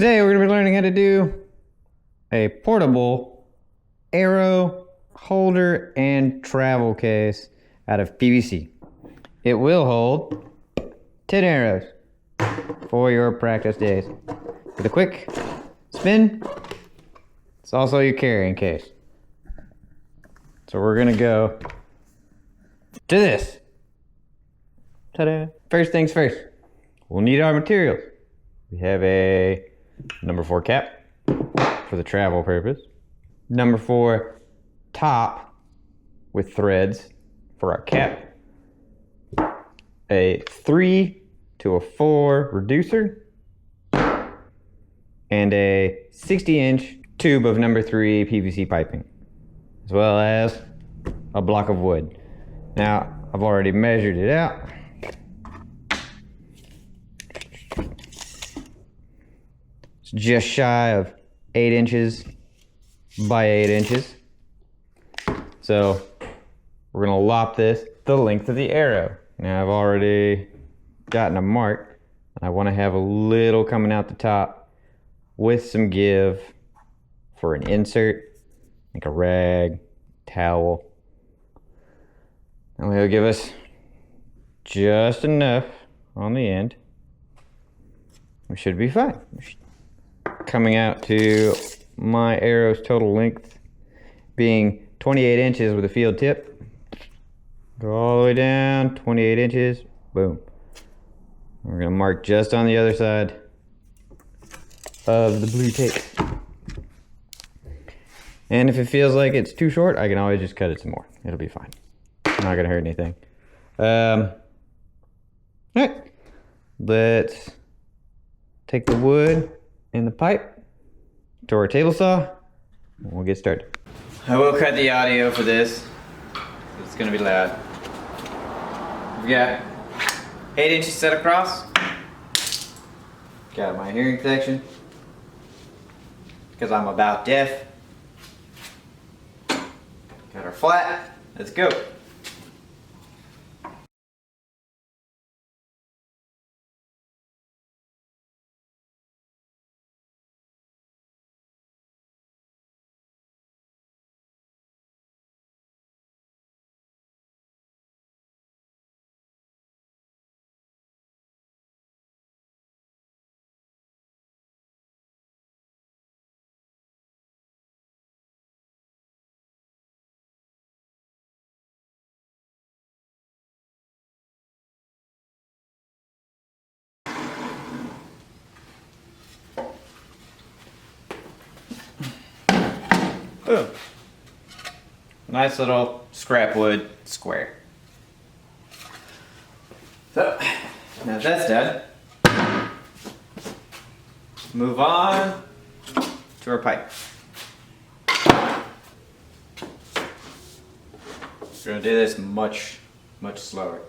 Today we're going to be learning how to do a portable arrow holder and travel case out of PVC. It will hold 10 arrows for your practice days. With a quick spin, it's also your carrying case. So we're going to go to this. Ta-da! First things first, we'll need our materials. We have a number 4 cap for the travel purpose. Number 4 top with threads for our cap. A 3 to a 4 reducer. And a 60-inch tube of number 3 PVC piping. As well as a block of wood. Now, I've already measured it out. It's just shy of 8 inches by 8 inches. So we're gonna lop this the length of the arrow. Now I've already gotten a mark. I wanna have a little coming out the top with some give for an insert, like a rag, towel. And it'll give us just enough on the end. We should be fine. Coming out to my arrow's total length being 28 inches with a field tip. Go all the way down, 28 inches, boom. We're gonna mark just on the other side of the blue tape. And if it feels like it's too short, I can always just cut it some more. It'll be fine. Not gonna hurt anything. All right, let's take the wood and the pipe to our table saw, and we'll get started. I will cut the audio for this. It's gonna be loud. We've got 8 inches set across. Got my hearing protection, because I'm about deaf. Got our flat. Let's go. Boom. Nice little scrap wood square. So, now that's done, move on to our pipe. We're gonna do this much slower.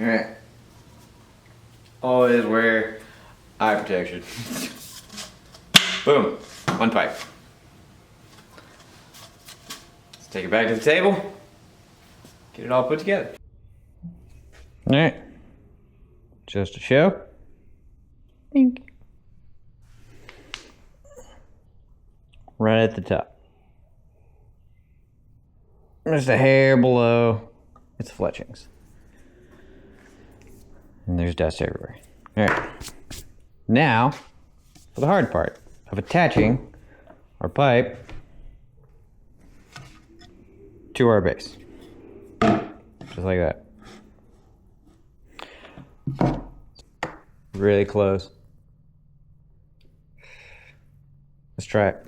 Alright. Always wear eye protection. Boom. One pipe. Let's take it back to the table. Get it all put together. Alright. Just a show. Pink. Right at the top. Just a hair below its fletchings. And there's dust everywhere. All right. Now, for the hard part of attaching our pipe to our base. Just like that. Really close. Let's try it.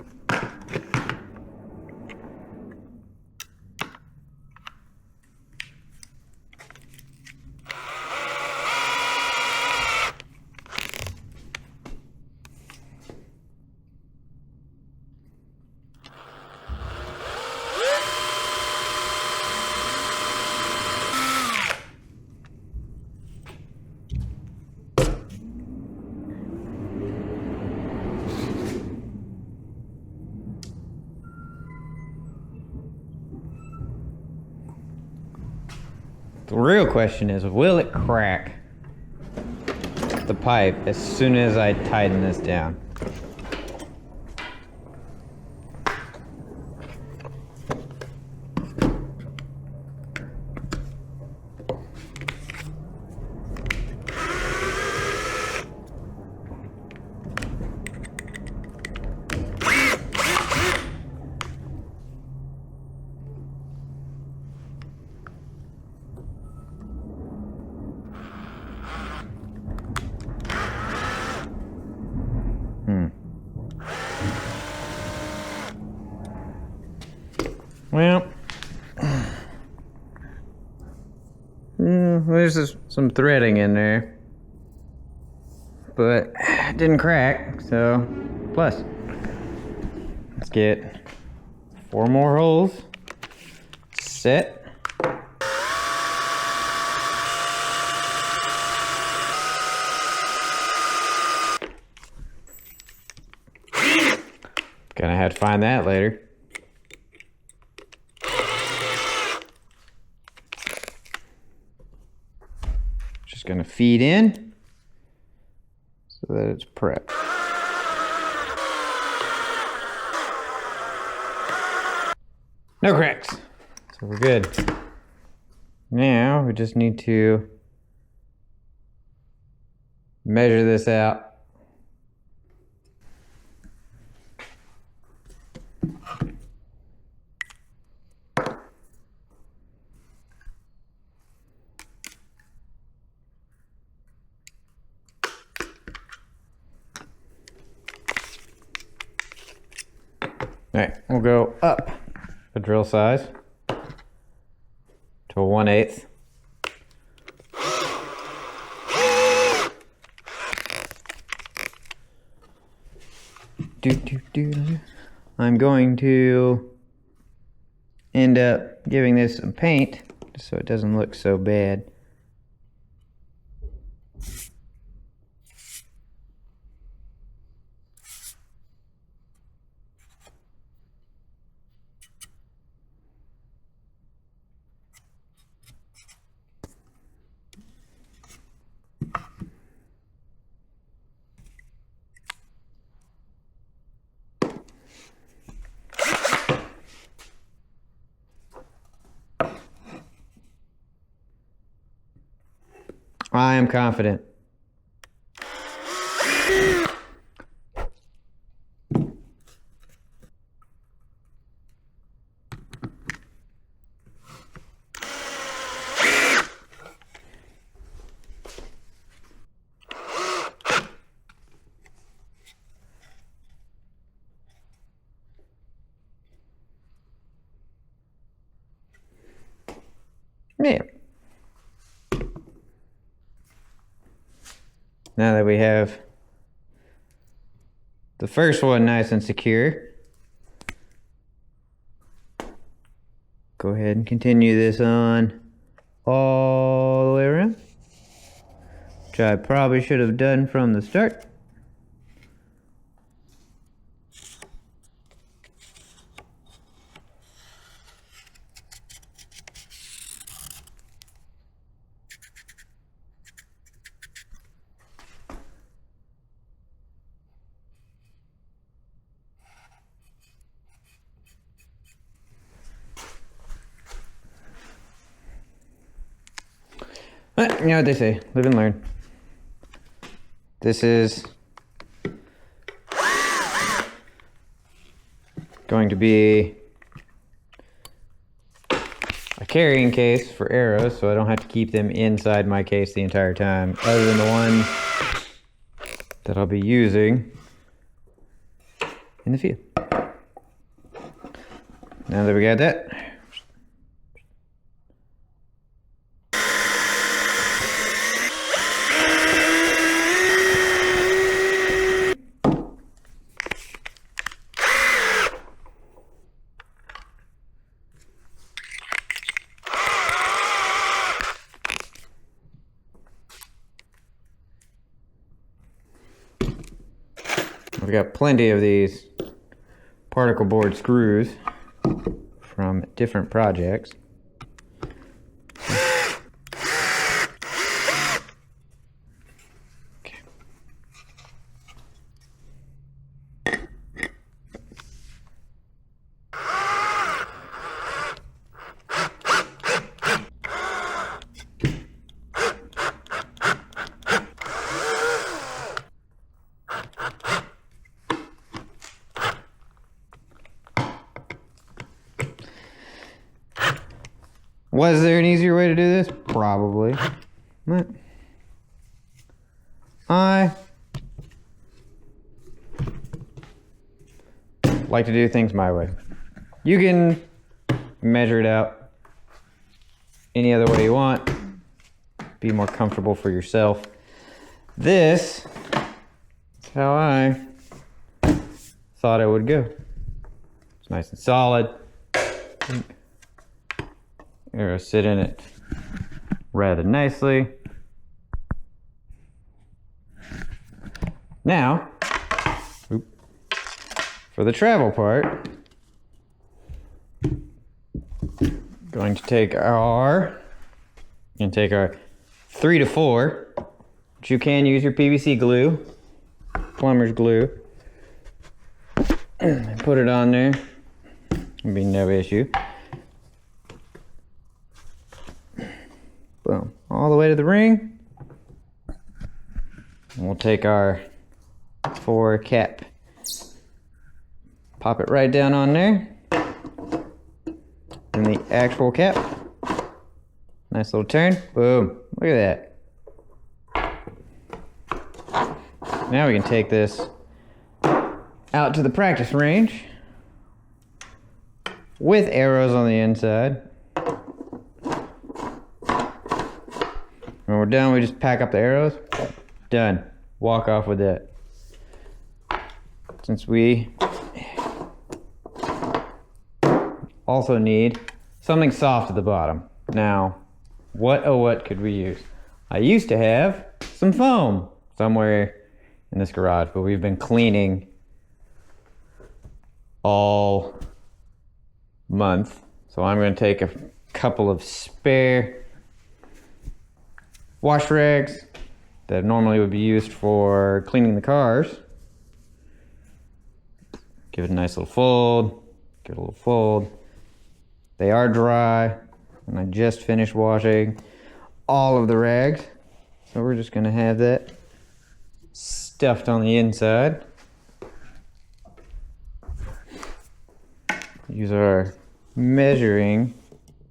The real question is, will it crack the pipe as soon as I tighten this down? Well, there's some threading in there, but it didn't crack, so plus. Let's get 4 more holes set. Gonna have to find that later. Just gonna feed in so that it's prepped. No cracks, so we're good. Now we just need to measure this out. All right, we'll go up a drill size to a 1/8. I'm going to end up giving this some paint just so it doesn't look so bad. I am confident. Yeah. Now that we have the first one nice and secure, go ahead and continue this on all the way around, which I probably should have done from the start. But you know what they say, live and learn. This is going to be a carrying case for arrows, so I don't have to keep them inside my case the entire time, other than the ones that I'll be using in the field. Now that we got that, we've got plenty of these particle board screws from different projects. Okay. Was there an easier way to do this? Probably. But I like to do things my way. You can measure it out any other way you want. Be more comfortable for yourself. This is how I thought it would go. It's nice and solid. Arrows sit in it rather nicely. Now, for the travel part, going to take our 3 to 4, but you can use your PVC glue, plumber's glue, and put it on there. It'll be no issue. Boom, all the way to the ring. And we'll take our 4 cap, pop it right down on there. And the actual cap, nice little turn, boom, look at that. Now we can take this out to the practice range with arrows on the inside. When we're done, we just pack up the arrows. Done. Walk off with that. Since we also need something soft at the bottom. Now, what could we use? I used to have some foam somewhere in this garage, but we've been cleaning all month. So I'm going to take a couple of spare wash rags that normally would be used for cleaning the cars. Give it a nice little fold. Give it a little fold. They are dry, and I just finished washing all of the rags. So we're just gonna have that stuffed on the inside. Use our measuring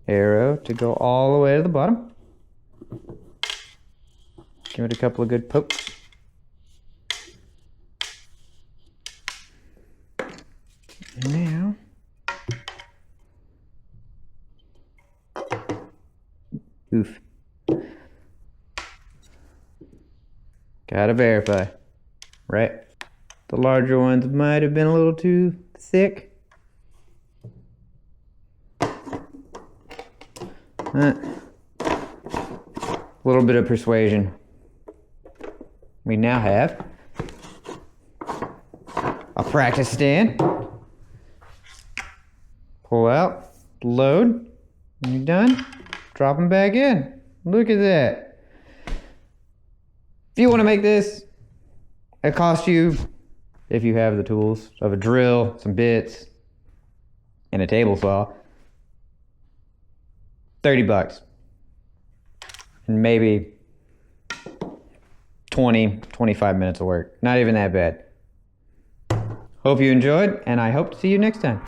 arrow to go all the way to the bottom. Give it a couple of good pokes. And now, oof. Gotta verify, right? The larger ones might have been a little too thick. A little bit of persuasion. We now have a practice stand. Pull out, load, when you're done, drop them back in. Look at that. If you want to make this, it costs you, if you have the tools, of a drill, some bits, and a table saw, $30. And maybe 20, 25 minutes of work. Not even that bad. Hope you enjoyed, and I hope to see you next time.